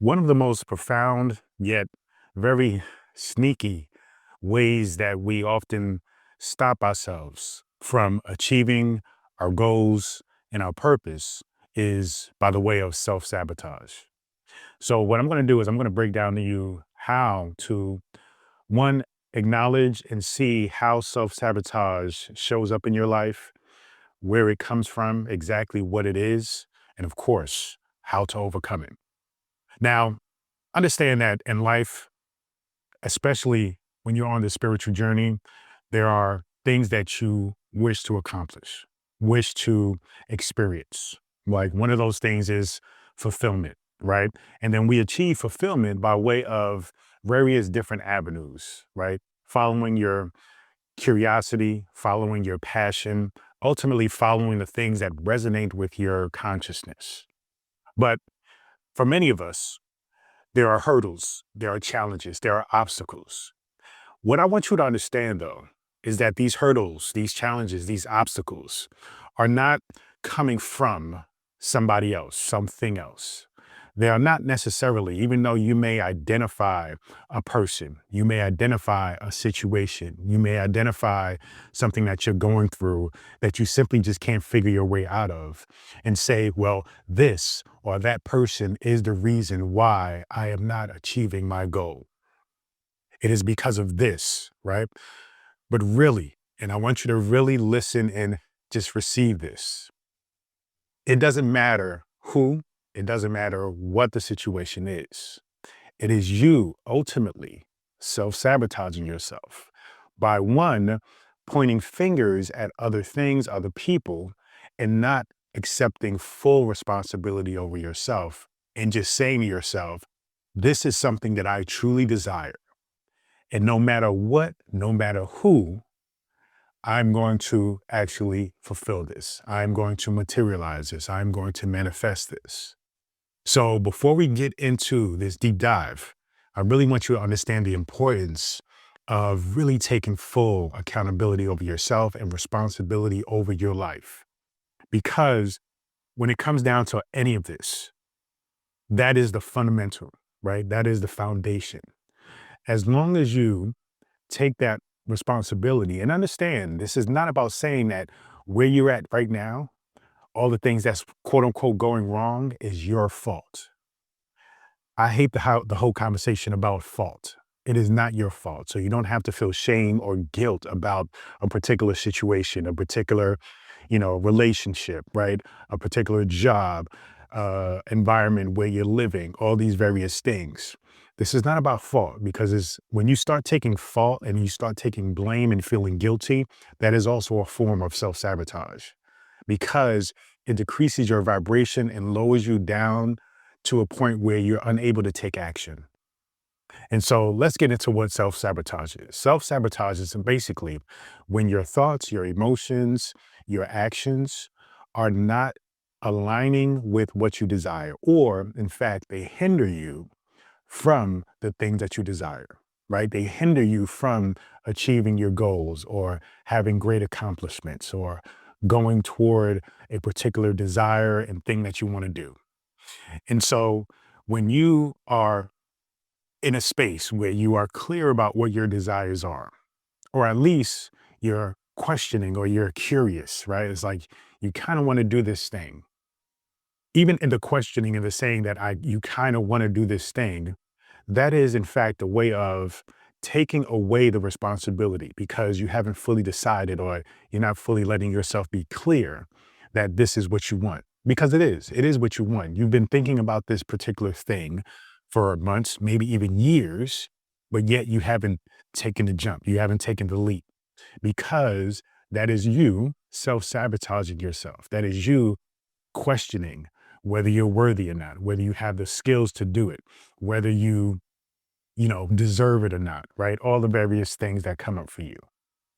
One of the most profound yet very sneaky ways that we often stop ourselves from achieving our goals and our purpose is by the way of self-sabotage. So what I'm going to do is I'm going to break down to you how to, one, acknowledge and see how self-sabotage shows up in your life, where it comes from, exactly what it is, and of course, how to overcome it. Now, understand that in life, especially when you're on the spiritual journey, there are things that you wish to accomplish, wish to experience. Like one of those things is fulfillment, right? And then we achieve fulfillment by way of various different avenues, right? Following your curiosity, following your passion, ultimately following the things that resonate with your consciousness. But for many of us, there are hurdles, there are challenges, there are obstacles. What I want you to understand, though, is that these hurdles, these challenges, these obstacles are not coming from somebody else, something else. They are not necessarily, even though you may identify a person, you may identify a situation, you may identify something that you're going through that you simply just can't figure your way out of and say, well, this or that person is the reason why I am not achieving my goal. It is because of this, right? But really, and I want you to really listen and just receive this. It doesn't matter who, it doesn't matter what the situation is. It is you ultimately self-sabotaging yourself by one, pointing fingers at other things, other people, and not accepting full responsibility over yourself and just saying to yourself, this is something that I truly desire. And no matter what, no matter who, I'm going to actually fulfill this. I'm going to materialize this. I'm going to manifest this. So before we get into this deep dive, I really want you to understand the importance of really taking full accountability over yourself and responsibility over your life. Because when it comes down to any of this, that is the fundamental, right? That is the foundation. As long as you take that responsibility and understand this is not about saying that where you're at right now, all the things that's quote unquote going wrong is your fault. I hate the whole conversation about fault. It is not your fault. So you don't have to feel shame or guilt about a particular situation, a particular, relationship, right? A particular job, environment where you're living, all these various things. This is not about fault because when you start taking fault and you start taking blame and feeling guilty, that is also a form of self-sabotage because it decreases your vibration and lowers you down to a point where you're unable to take action. And so let's get into what self-sabotage is. Self-sabotage is basically when your thoughts, your emotions, your actions are not aligning with what you desire, or in fact, they hinder you from the things that you desire, right? They hinder you from achieving your goals or having great accomplishments or going toward a particular desire and thing that you want to do. And so when you are in a space where you are clear about what your desires are, or at least you're questioning or you're curious, right? It's like you kind of want to do this thing. Even in the questioning and the saying that you kind of want to do this thing, that is in fact a way of taking away the responsibility because you haven't fully decided or you're not fully letting yourself be clear that this is what you want. Because it is what you want. You've been thinking about this particular thing for months, maybe even years, but yet you haven't taken the jump. You haven't taken the leap because that is you self-sabotaging yourself. That is you questioning whether you're worthy or not, whether you have the skills to do it, whether you deserve it or not, right? All the various things that come up for you.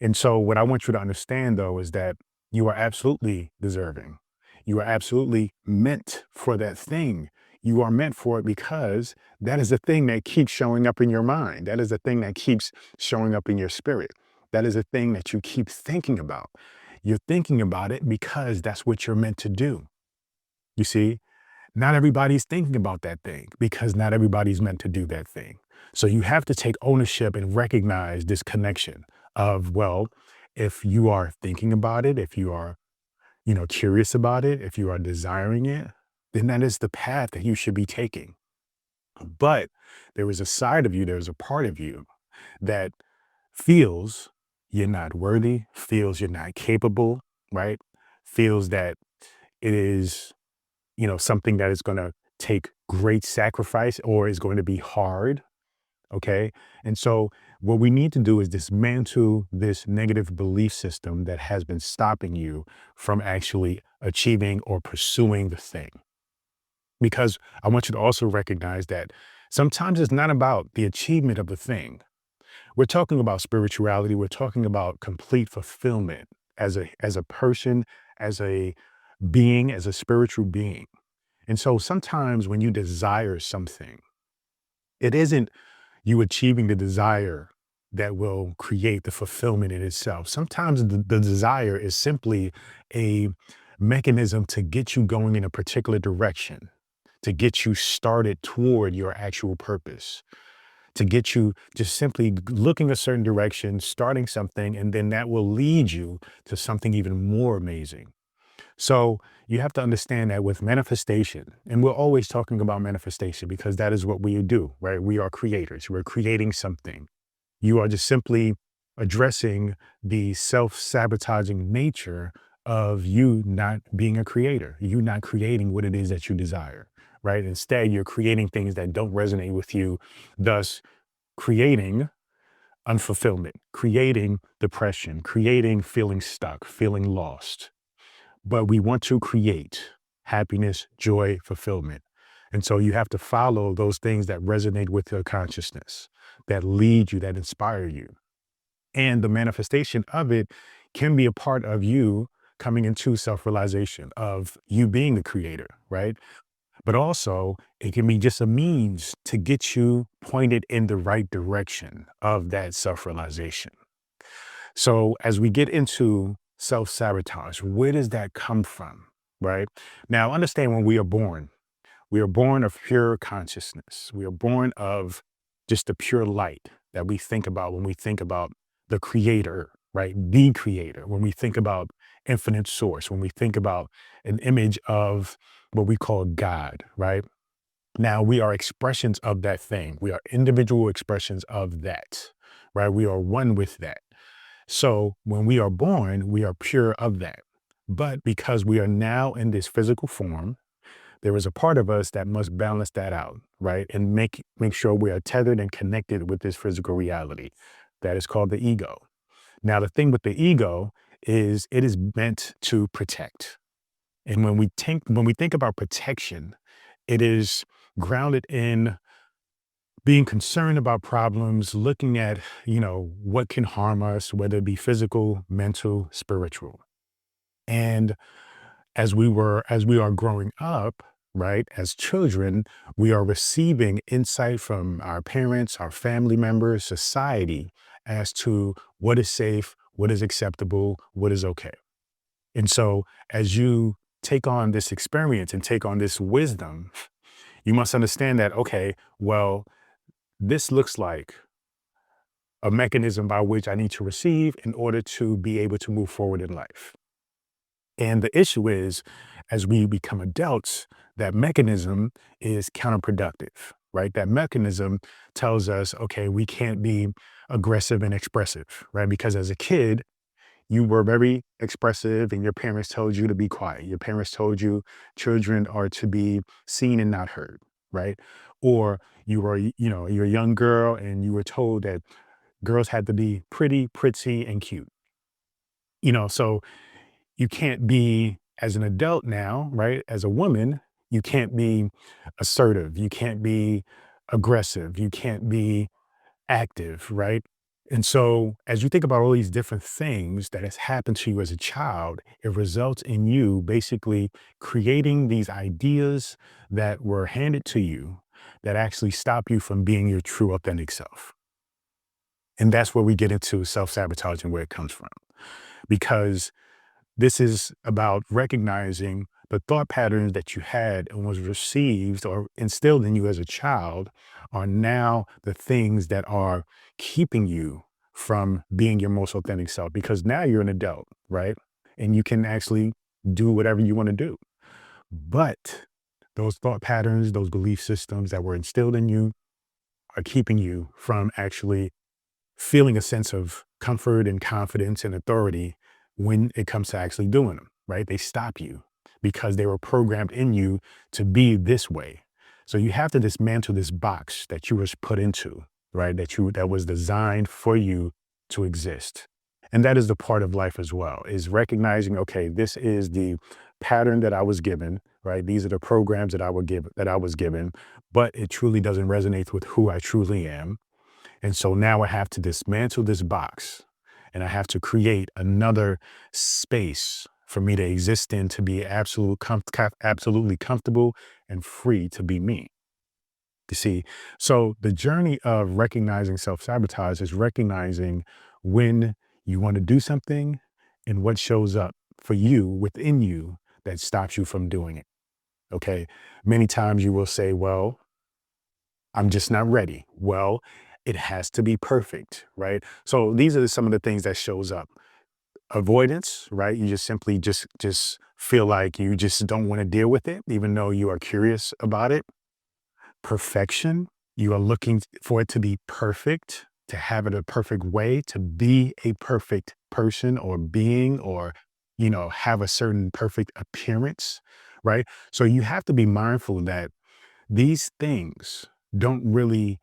And so what I want you to understand though is that you are absolutely deserving. You are absolutely meant for that thing. You are meant for it because that is the thing that keeps showing up in your mind. That is the thing that keeps showing up in your spirit. That is the thing that you keep thinking about. You're thinking about it because that's what you're meant to do. You see? not everybody's thinking about that thing because not everybody's meant to do that thing. So you have to take ownership and recognize this connection of, well, if you are thinking about it, if you are, curious about it, if you are desiring it, then that is the path that you should be taking. But there is a side of you, there's a part of you that feels you're not worthy, feels you're not capable, right? Feels that it is, something that is going to take great sacrifice or is going to be hard. Okay. And so what we need to do is dismantle this negative belief system that has been stopping you from actually achieving or pursuing the thing. Because I want you to also recognize that sometimes it's not about the achievement of the thing. We're talking about spirituality. We're talking about complete fulfillment as a person, as a being, as a spiritual being. And so sometimes when you desire something, it isn't you achieving the desire that will create the fulfillment in itself. Sometimes the desire is simply a mechanism to get you going in a particular direction, to get you started toward your actual purpose, to get you just simply looking a certain direction, starting something, and then that will lead you to something even more amazing. So you have to understand that with manifestation, and we're always talking about manifestation because that is what we do, right? We are creators. We're creating something. You are just simply addressing the self-sabotaging nature of you not being a creator, you not creating what it is that you desire, right? Instead, you're creating things that don't resonate with you, thus creating unfulfillment, creating depression, creating feeling stuck, feeling lost. But we want to create happiness, joy, fulfillment. And so you have to follow those things that resonate with your consciousness, that lead you, that inspire you. And the manifestation of it can be a part of you coming into self-realization of you being the creator, right? But also it can be just a means to get you pointed in the right direction of that self-realization. So as we get into self-sabotage, where does that come from? Right? Now, understand when we are born of pure consciousness. We are born of just the pure light that we think about when we think about the creator, right? The creator, when we think about infinite source, when we think about an image of what we call God, right? Now we are expressions of that thing. We are individual expressions of that, right? We are one with that. So when we are born, we are pure of that. But because we are now in this physical form, there is a part of us that must balance that out, right? And make sure we are tethered and connected with this physical reality. That is called the ego. Now, the thing with the ego is it is meant to protect. And when we think about protection, it is grounded in being concerned about problems, looking at, what can harm us, whether it be physical, mental, spiritual. And as we are growing up, right, as children, we are receiving insight from our parents, our family members, society as to what is safe, what is acceptable, what is okay. And so as you take on this experience and take on this wisdom, you must understand that, okay, well, this looks like a mechanism by which I need to receive in order to be able to move forward in life. And the issue is, as we become adults, that mechanism is counterproductive, right? That mechanism tells us, okay, we can't be aggressive and expressive, right? Because as a kid, you were very expressive and your parents told you to be quiet. Your parents told you children are to be seen and not heard, right? Or you're a young girl and you were told that girls had to be pretty, pretty, and cute. So you can't be as an adult now, right? As a woman, you can't be assertive. You can't be aggressive. You can't be active, right? And so as you think about all these different things that has happened to you as a child, it results in you basically creating these ideas that were handed to you that actually stop you from being your true authentic self. And that's where we get into self-sabotage and where it comes from. Because this is about recognizing the thought patterns that you had and was received or instilled in you as a child are now the things that are keeping you from being your most authentic self, because now you're an adult, right? And you can actually do whatever you want to do. But those thought patterns, those belief systems that were instilled in you are keeping you from actually feeling a sense of comfort and confidence and authority when it comes to actually doing them, right? They stop you because they were programmed in you to be this way. So you have to dismantle this box that you was put into, right? That was designed for you to exist. And that is the part of life as well, is recognizing, okay, this is the pattern that I was given, right? These are the programs that I was given, but it truly doesn't resonate with who I truly am. And so now I have to dismantle this box and I have to create another space for me to exist in, to be absolutely comfortable and free to be me. You see, so the journey of recognizing self-sabotage is recognizing when you want to do something and what shows up for you within you that stops you from doing it. Okay. Many times you will say, well, I'm just not ready. Well, it has to be perfect, right? So these are some of the things that shows up. Avoidance, right? You just simply just feel like you just don't want to deal with it, even though you are curious about it. Perfection, you are looking for it to be perfect, to have it a perfect way, to be a perfect person or being, or, have a certain perfect appearance, right? So you have to be mindful that these things don't really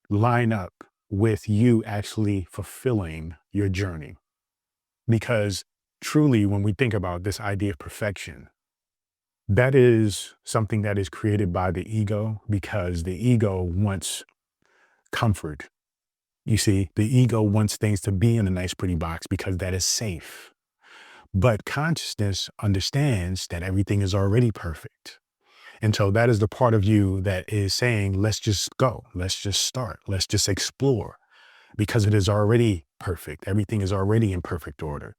line up with you actually fulfilling your journey. Because truly, when we think about this idea of perfection, that is something that is created by the ego, because the ego wants comfort. You see, the ego wants things to be in a nice, pretty box because that is safe. But consciousness understands that everything is already perfect. And so that is the part of you that is saying, let's just go, let's just start, let's just explore, because it is already perfect. Everything is already in perfect order.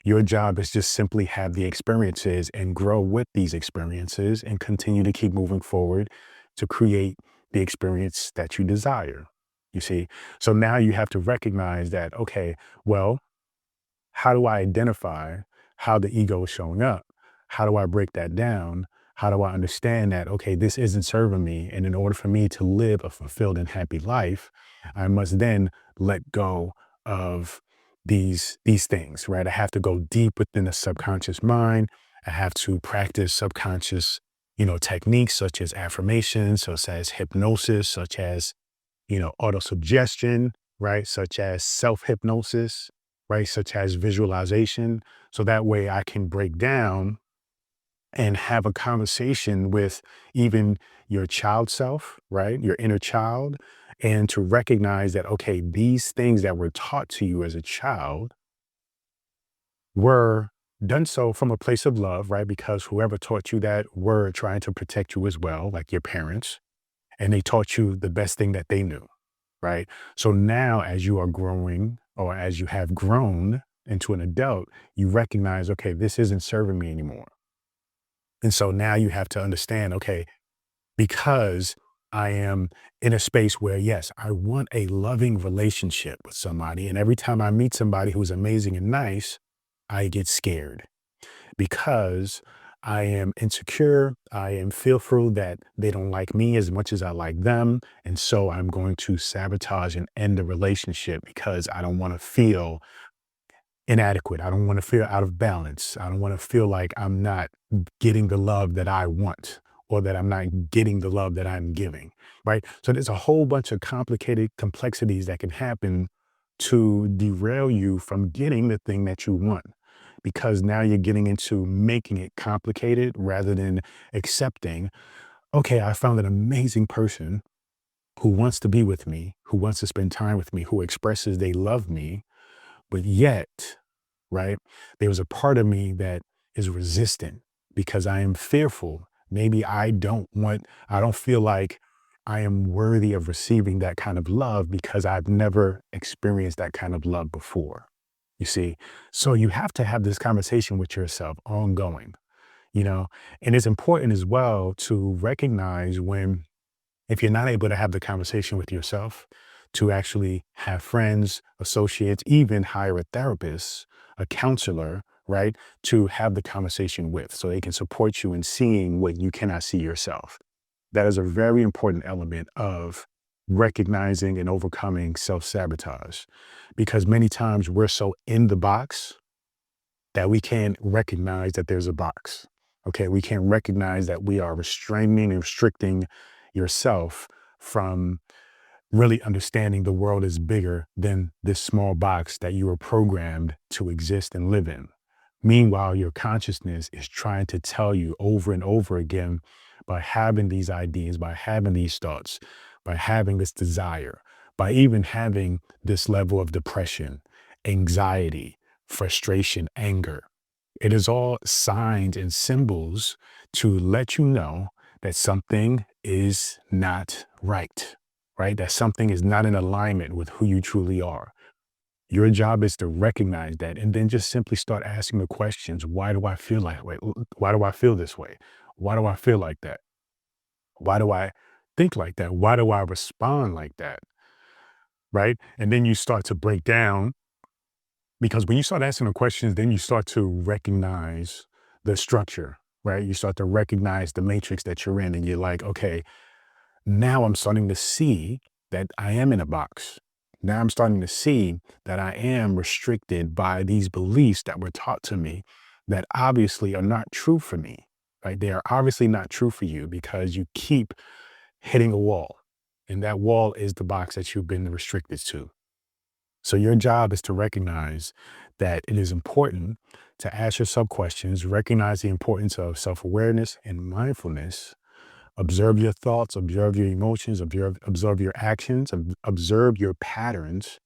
Your job is just simply have the experiences and grow with these experiences and continue to keep moving forward to create the experience that you desire. You see? So now you have to recognize that, okay, well, how do I identify how the ego is showing up? How do I break that down? How do I understand that, okay, this isn't serving me? And in order for me to live a fulfilled and happy life, I must then let go of these things, right? I have to go deep within the subconscious mind. I have to practice subconscious, techniques such as affirmations, such as hypnosis, such as autosuggestion, right? Such as self-hypnosis, right? Such as visualization. So that way I can break down and have a conversation with even your child self, right? Your inner child. And to recognize that, okay, these things that were taught to you as a child were done so from a place of love, right? Because whoever taught you that were trying to protect you as well, like your parents, and they taught you the best thing that they knew, right? So now, as you are growing, or as you have grown into an adult, you recognize, okay, this isn't serving me anymore. And so now you have to understand, okay, because I am in a space where, yes, I want a loving relationship with somebody. And every time I meet somebody who's amazing and nice, I get scared because I am insecure. I am fearful that they don't like me as much as I like them. And so I'm going to sabotage and end the relationship because I don't want to feel inadequate. I don't want to feel out of balance. I don't want to feel like I'm not getting the love that I want, or that I'm not getting the love that I'm giving, right? So there's a whole bunch of complicated complexities that can happen to derail you from getting the thing that you want, because now you're getting into making it complicated rather than accepting, okay, I found an amazing person who wants to be with me, who wants to spend time with me, who expresses they love me, but yet, right, there was a part of me that is resistant because I am fearful. Maybe I don't feel like I am worthy of receiving that kind of love because I've never experienced that kind of love before. You see? So you have to have this conversation with yourself ongoing. you know, and it's important as well to recognize when, if you're not able to have the conversation with yourself, to actually have friends, associates, even hire a therapist, a counselor, right, to have the conversation with so they can support you in seeing what you cannot see yourself. That is a very important element of recognizing and overcoming self sabotage because many times we're so in the box that we can't recognize that there's a box. Okay. We can't recognize that we are restraining and restricting yourself from really understanding the world is bigger than this small box that you were programmed to exist and live in. Meanwhile, your consciousness is trying to tell you over and over again by having these ideas, by having these thoughts, by having this desire, by even having this level of depression, anxiety, frustration, anger. It is all signs and symbols to let you know that something is not right? That something is not in alignment with who you truly are. Your job is to recognize that and then just simply start asking the questions. Why do I feel like wait, why do I feel this way? Why do I feel like that? Why do I think like that? Why do I respond like that? Right? And then you start to break down because when you start asking the questions, then you start to recognize the structure, right? You start to recognize the matrix that you're in, and you're like, okay, now I'm starting to see that I am in a box. Now I'm starting to see that I am restricted by these beliefs that were taught to me that obviously are not true for me, right? They are obviously not true for you because you keep hitting a wall. And that wall is the box that you've been restricted to. So your job is to recognize that it is important to ask yourself questions, recognize the importance of self-awareness and mindfulness. Observe your thoughts, observe your emotions, observe your actions, observe your patterns,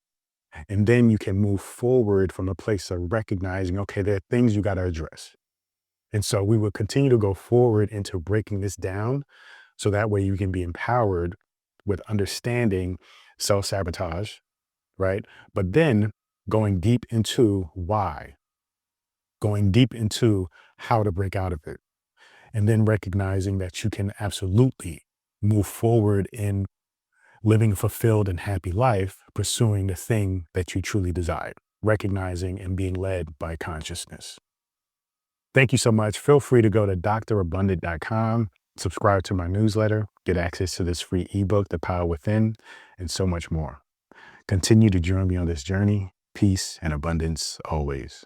and then you can move forward from a place of recognizing, okay, there are things you got to address. And so we will continue to go forward into breaking this down so that way you can be empowered with understanding self-sabotage, right? But then going deep into why, going deep into how to break out of it, and then recognizing that you can absolutely move forward in living a fulfilled and happy life, pursuing the thing that you truly desire, recognizing and being led by consciousness. Thank you so much. Feel free to go to drabundant.com, subscribe to my newsletter, get access to this free ebook, The Power Within, and so much more. Continue to join me on this journey. Peace and abundance always.